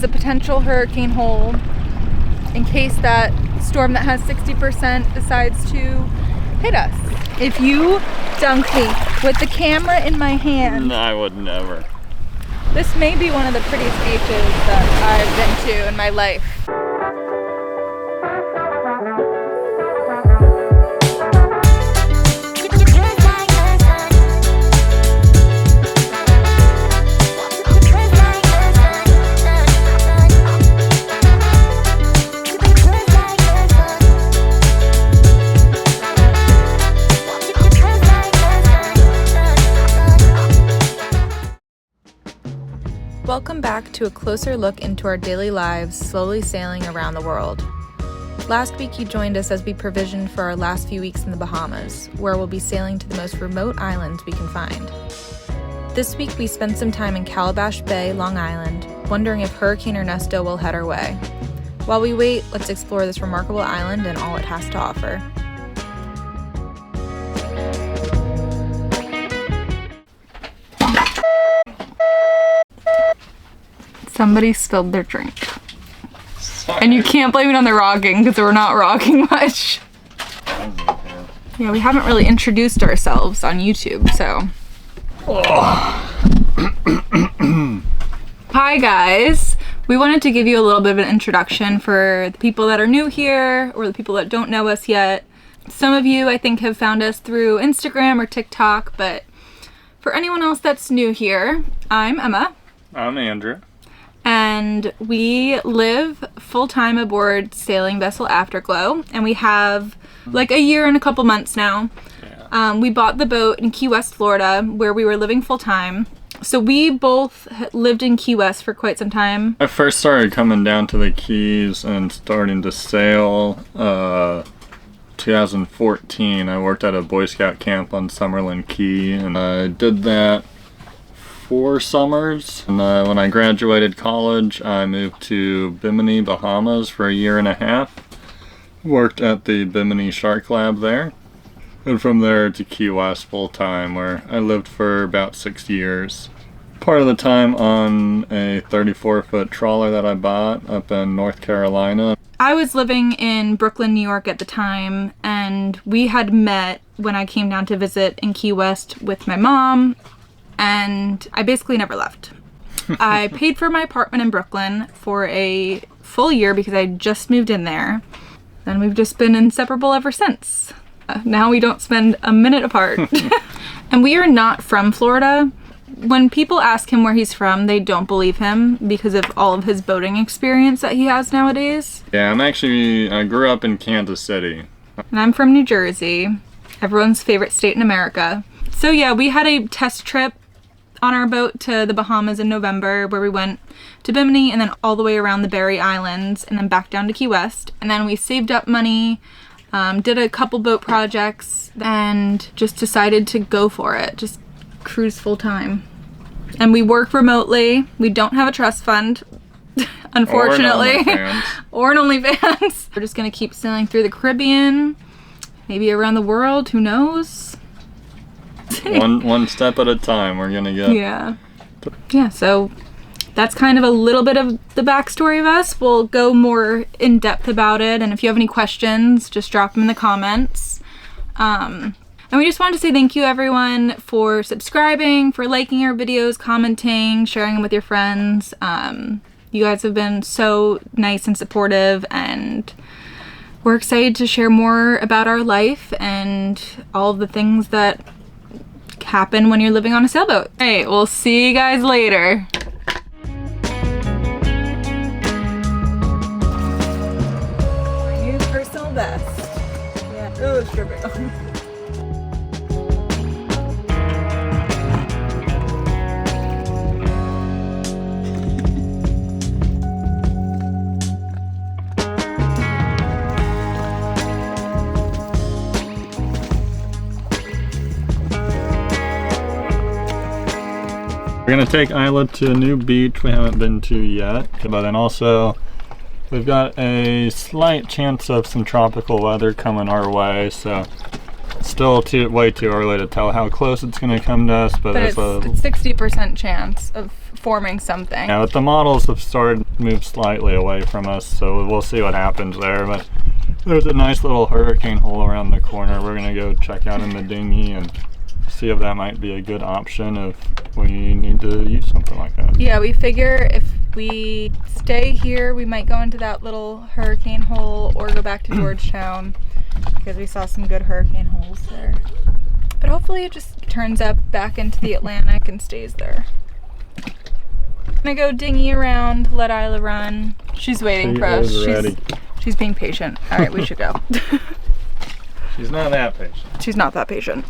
The potential hurricane hole in case that storm that has 60% decides to hit us. If you dunk me with the camera in my hand, no, I would never. This may be one of the prettiest beaches that I've been to in my life. Welcome back to a closer look into our daily lives, slowly sailing around the world. Last week you joined us as we provisioned for our last few weeks in the Bahamas, where we'll be sailing to the most remote islands we can find. This week we spent some time in Calabash Bay, Long Island, wondering if Hurricane Ernesto will head our way. While we wait, let's explore this remarkable island and all it has to offer. Somebody spilled their drink. Sorry. And you can't blame it on the rocking because we're not rocking much. Yeah, we haven't really introduced ourselves on YouTube, so. Hi guys. We wanted to give you a little bit of an introduction for the people that are new here or the people that don't know us yet. Some of you I think have found us through Instagram or TikTok, but for anyone else that's new here, I'm Emma. I'm Andrew. And we live full-time aboard sailing vessel Afterglow, and we have like a year and a couple months now. Yeah. We bought the boat in Key West, Florida, where we were living full-time. So we both lived in Key West for quite some time. I first started coming down to the Keys and starting to sail 2014. I worked at a Boy Scout camp on Summerlin Key, and I did that 4 summers, and when I graduated college I moved to Bimini, Bahamas for a year and a half. Worked at the Bimini Shark Lab there, and from there to Key West full time, where I lived for about 6 years. Part of the time on a 34-foot trawler that I bought up in North Carolina. I was living in Brooklyn, New York at the time, and we had met when I came down to visit in Key West with my mom. And I basically never left. I paid for my apartment in Brooklyn for a full year because I just moved in there. And we've just been inseparable ever since. Now we don't spend a minute apart. And we are not from Florida. When people ask him where he's from, they don't believe him because of all of his boating experience that he has nowadays. Yeah, I grew up in Kansas City. And I'm from New Jersey, everyone's favorite state in America. So yeah, we had a test trip on our boat to the Bahamas in November, where we went to Bimini and then all the way around the Berry Islands and then back down to Key West. And then we saved up money, did a couple boat projects, and just decided to go for it. Just cruise full time. And we work remotely. We don't have a trust fund, unfortunately. Or an OnlyFans. We're just gonna keep sailing through the Caribbean, maybe around the world, who knows? one step at a time we're gonna get. Yeah, so that's kind of a little bit of the backstory of us. We'll go more in depth about it, and if you have any questions, just drop them in the comments. And we just wanted to say thank you everyone for subscribing, for liking our videos, commenting, sharing them with your friends. You guys have been so nice and supportive, and we're excited to share more about our life and all of the things that happen when you're living on a sailboat. Hey, we'll see you guys later. My new personal best. Yeah. Oh, stripping. We're gonna take Isla to a new beach we haven't been to yet, but then also we've got a slight chance of some tropical weather coming our way, so Still way too early to tell how close it's going to come to us, but it's there's a 60% chance of forming something. yeah, but the models have started to move slightly away from us, so we'll see what happens there. But there's a nice little hurricane hole around the corner. We're going to go check out in the dinghy and see if that might be a good option if we need to use something like that. Yeah, we figure if we stay here, we might go into that little hurricane hole or go back to Georgetown because we saw some good hurricane holes there. But hopefully it just turns up back into the Atlantic and stays there. I'm gonna go dinghy around, let Isla run. She's waiting for us. She's being patient. All right, we should go. She's not that patient. She's not that patient.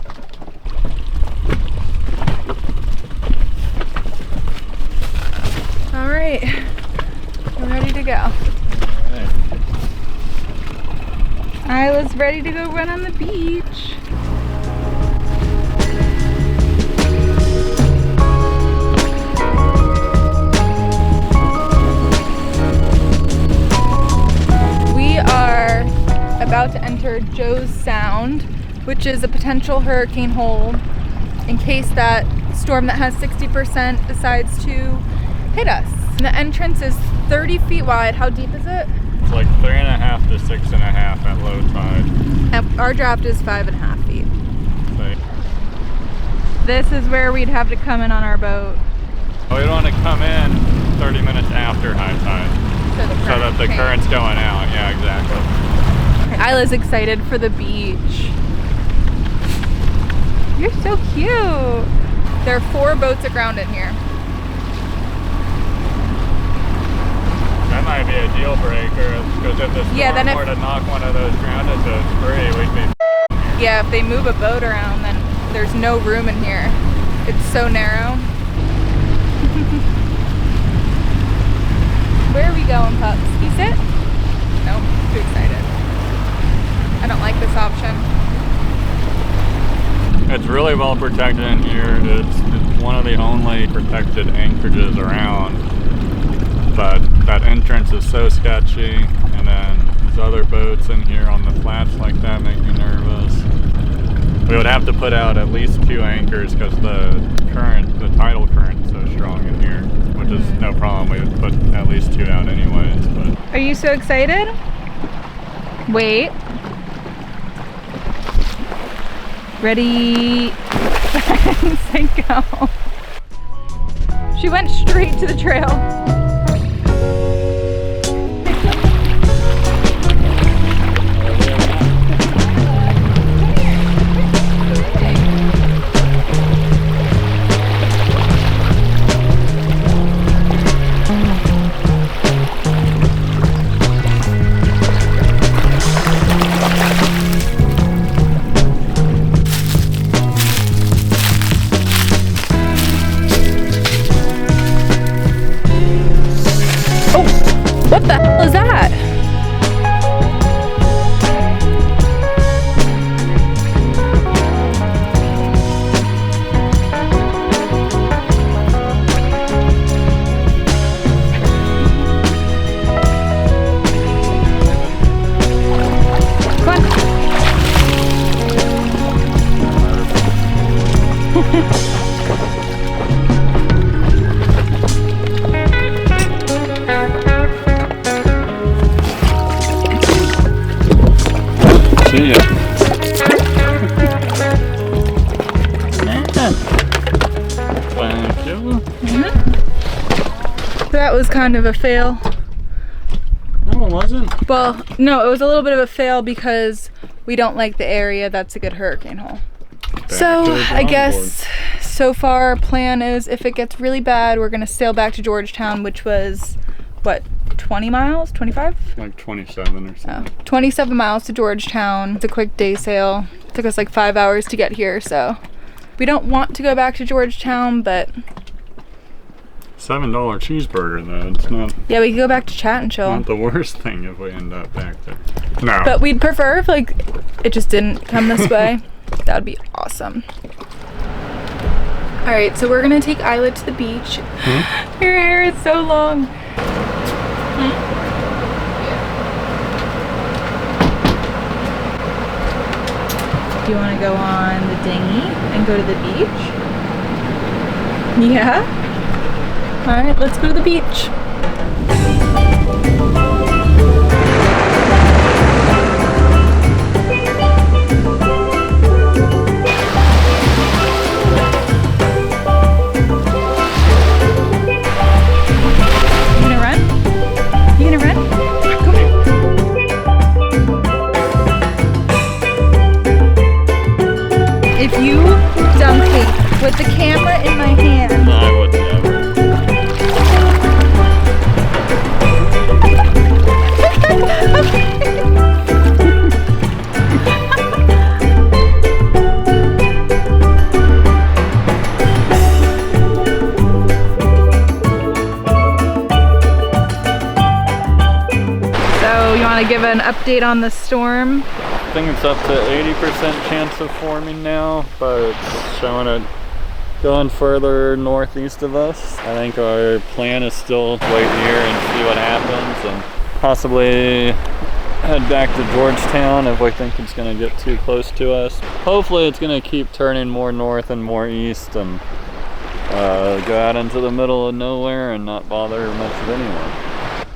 All right, we're ready to go. Isla's ready to go run on the beach. We are about to enter Joe's Sound, which is a potential hurricane hole in case that storm that has 60% decides to hit us. And the entrance is 30 feet wide. How deep is it? It's like 3.5 to 6.5 at low tide. And our draft is 5.5 feet. So, this is where we'd have to come in on our boat. we'd want to come in 30 minutes after high tide so that the current's going out. Yeah, exactly. Isla's excited for the beach. You're so cute. There are 4 boats aground in here. That might be a deal breaker, because if the storm were to knock one of those grounded boats free, we'd be yeah, if they move a boat around, then there's no room in here. It's so narrow. Where are we going, pups? You sit? Nope, too excited. I don't like this option. It's really well protected in here. It's one of the only protected anchorages around. But that entrance is so sketchy, and then these other boats in here on the flats like that make me nervous. We would have to put out at least 2 anchors because the tidal current is so strong in here, which is no problem. We would put at least 2 out anyways. But are you so excited? Wait. Ready, and go. She went straight to the trail. What the hell is that? see ya. Thank you. That was kind of a fail. No, it wasn't. Well, no, it was a little bit of a fail because we don't like the area. That's a good hurricane hole. So I guess so far our plan is if it gets really bad, we're gonna sail back to Georgetown, which was what, 20 miles, 25? Like 27 or something. 27 miles to Georgetown. It's a quick day sail. It took us like 5 hours to get here, so we don't want to go back to Georgetown, but $7 cheeseburger though. It's not. yeah, we could go back to Chat and Chill. Not the worst thing if we end up back there. No. But we'd prefer if like it just didn't come this way. That would be awesome. All right, so we're gonna take Isla to the beach. Her hair is so long. Do you want to go on the dinghy and go to the beach? Yeah? Alright, let's go to the beach. You gonna run? You gonna run? Come here. If you dunk me with the camera in my hand, No, I would never. So you want to give an update on the storm? I think it's up to 80% chance of forming now, but it's showing it going further northeast of us. I think our plan is still wait here and see what happens and possibly head back to Georgetown if we think it's going to get too close to us. Hopefully it's going to keep turning more north and more east and go out into the middle of nowhere and not bother much of anyone.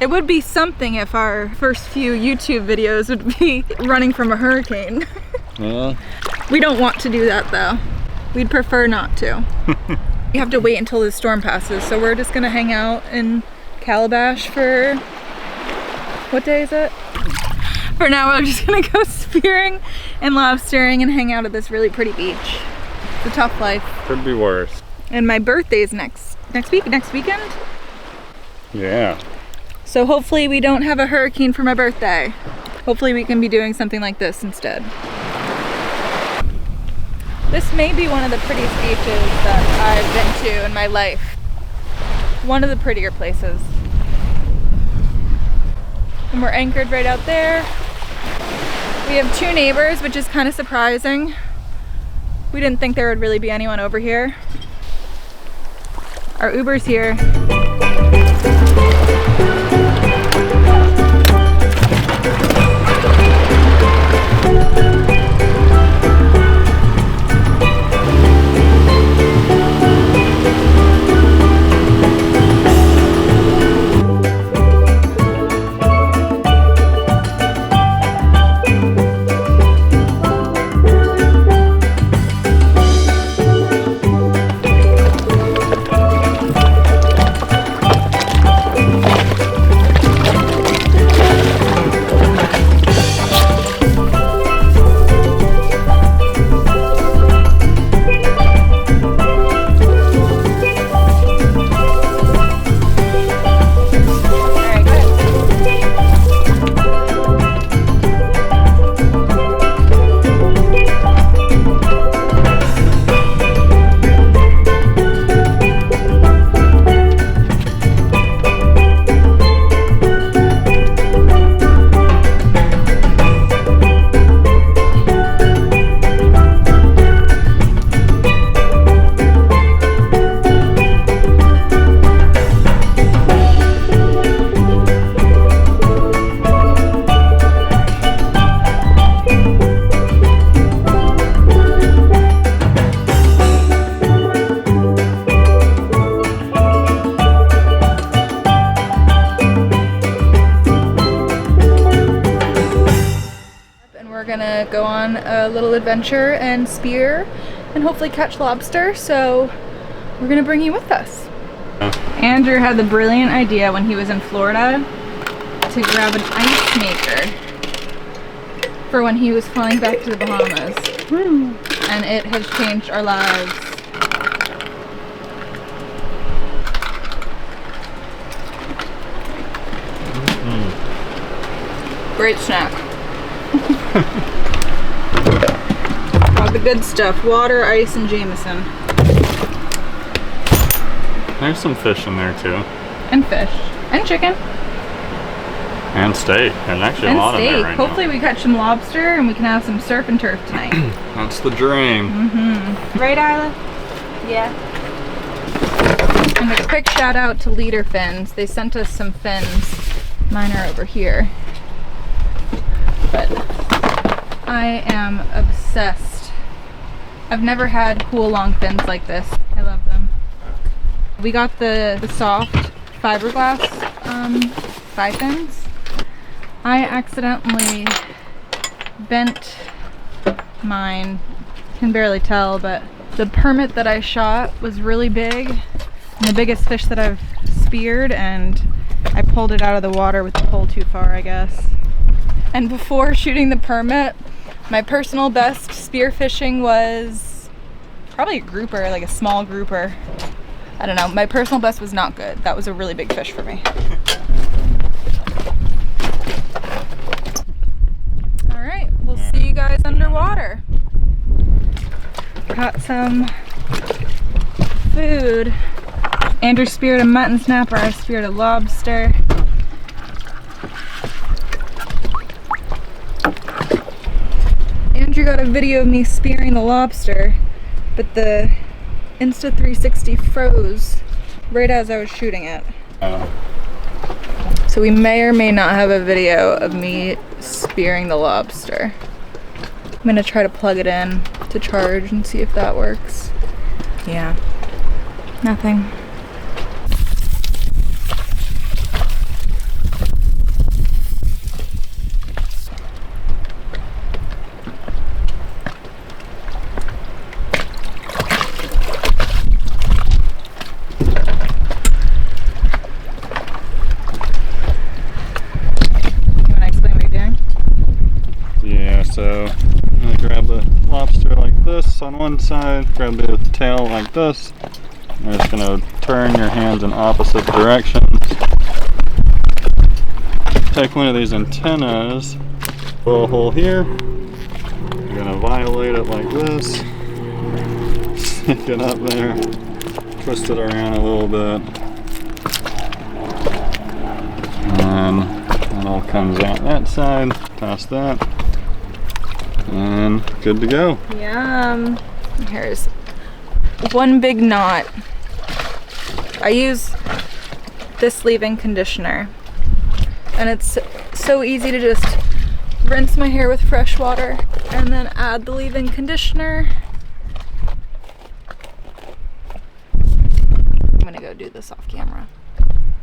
It would be something if our first few YouTube videos would be running from a hurricane. Yeah. We don't want to do that though. We'd prefer not to. You have to wait until the storm passes, so we're just gonna hang out in Calabash for, what day is it? For now we're just gonna go spearing and lobstering and hang out at this really pretty beach. It's a tough life. Could be worse. And my birthday's next weekend. Yeah. So hopefully we don't have a hurricane for my birthday. Hopefully we can be doing something like this instead. This may be one of the prettiest beaches that I've been to in my life. One of the prettier places. And we're anchored right out there. We have 2 neighbors, which is kind of surprising. We didn't think there would really be anyone over here. Our Uber's here. Go on a little adventure and spear and hopefully catch lobster, so we're gonna bring you with us. Andrew had the brilliant idea when he was in Florida to grab an ice maker for when he was flying back to the Bahamas. And it has changed our lives. Great snack. All the good stuff. Water, ice, and Jameson. There's some fish in there too. And fish. And chicken. And steak. There's actually a lot of it right Hopefully we catch some lobster and we can have some surf and turf tonight. That's the dream. Right, Isla? Yeah. And a quick shout out to Leader Fins. They sent us some fins. Mine are over here. But I am obsessed I've never had cool long fins like this. I love them. We got the soft fiberglass fins. I accidentally bent mine. You can barely tell, but the permit that I shot was really big and the biggest fish that I've speared, and I pulled it out of the water with the pole too far, I guess. And before shooting the permit, my personal best spearfishing was probably a grouper, like a small grouper. I don't know, my personal best was not good. That was a really big fish for me. All right, we'll see you guys underwater. Got some food. Andrew speared a mutton snapper, I speared a lobster. Andrew got a video of me spearing the lobster, but the Insta360 froze right as I was shooting it. So we may or may not have a video of me spearing the lobster. I'm gonna try to plug it in to charge and see if that works. Yeah, nothing. So I'm going to grab the lobster like this on one side, grab the tail like this. You're just going to turn your hands in opposite directions. Take one of these antennas, little hole here. You're going to violate it like this. Stick it up there, twist it around a little bit. And it all comes out that side. Toss that. And good to go. Yum. Here's one big knot. I use this leave-in conditioner, and it's so easy to just rinse my hair with fresh water and then add the leave-in conditioner. I'm gonna go do this off camera.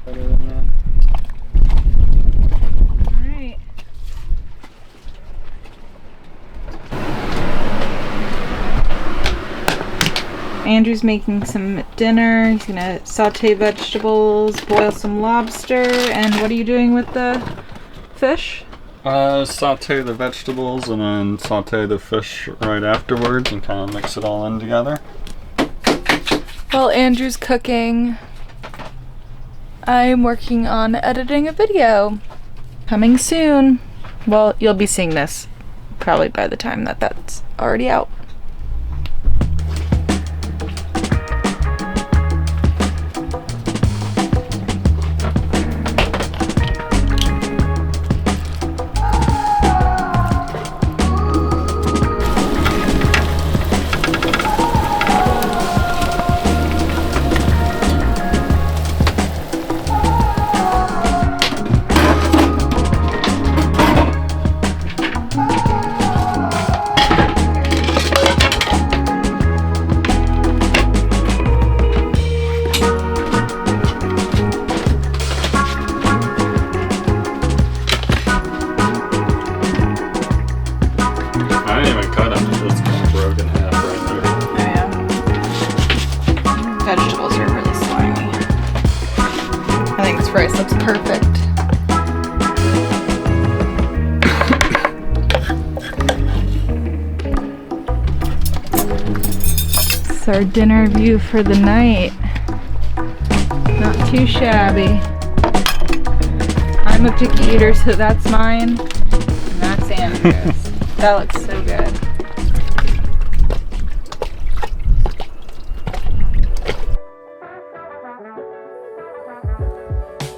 Alright. Andrew's making some dinner. He's gonna saute vegetables, boil some lobster, and what are you doing with the fish? Saute the vegetables and then saute the fish right afterwards and kind of mix it all in together. While Andrew's cooking, I'm working on editing a video. Coming soon. Well, you'll be seeing this probably by the time that that's already out. Rice looks perfect. This is our dinner view for the night. Not too shabby. I'm a picky eater, so that's mine. And that's Andrew's. That looks so good.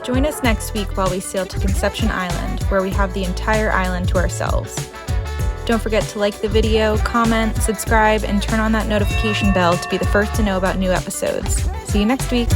Join us next week while we sail to Conception Island, where we have the entire island to ourselves. Don't forget to like the video, comment, subscribe, and turn on that notification bell to be the first to know about new episodes. See you next week!